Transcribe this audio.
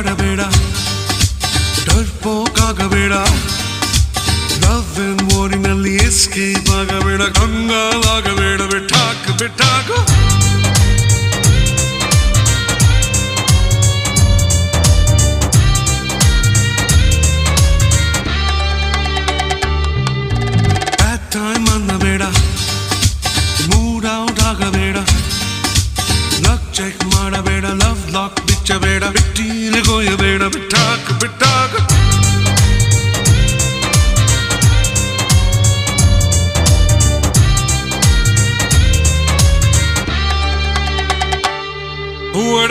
ಮಾಡಬೇಡ ಡರ್ಪೋಕಾಗಬೇಡ love and ವಾರಿನಲ್ಲಿ ಎಸ್ಕೇಪ್ ಆಗಬೇಡ ಕಂಗಾಲಾಗಬೇಡ ಬಿಟ್ಟಾಕು ಬಿಟ್ಟಾಕು ಬ್ಯಾಡ್ ಟೈಮ್ ಅನ್ನಬೇಡ ಮೂಡ್ ಔಟ್ ಆಗಬೇಡ ಲಕ್ ಚೆಕ್ ಮಾಡಬೇಡ ಲವ್ ಲಾಕ್ ಬಿಚ್ಚಬೇಡ ಬಿಟ್ಟೀಲಿಗೋಯಬೇಡ ಬಿಟ್ಟಾಕು ಬಿಟ್ಟಾಕು What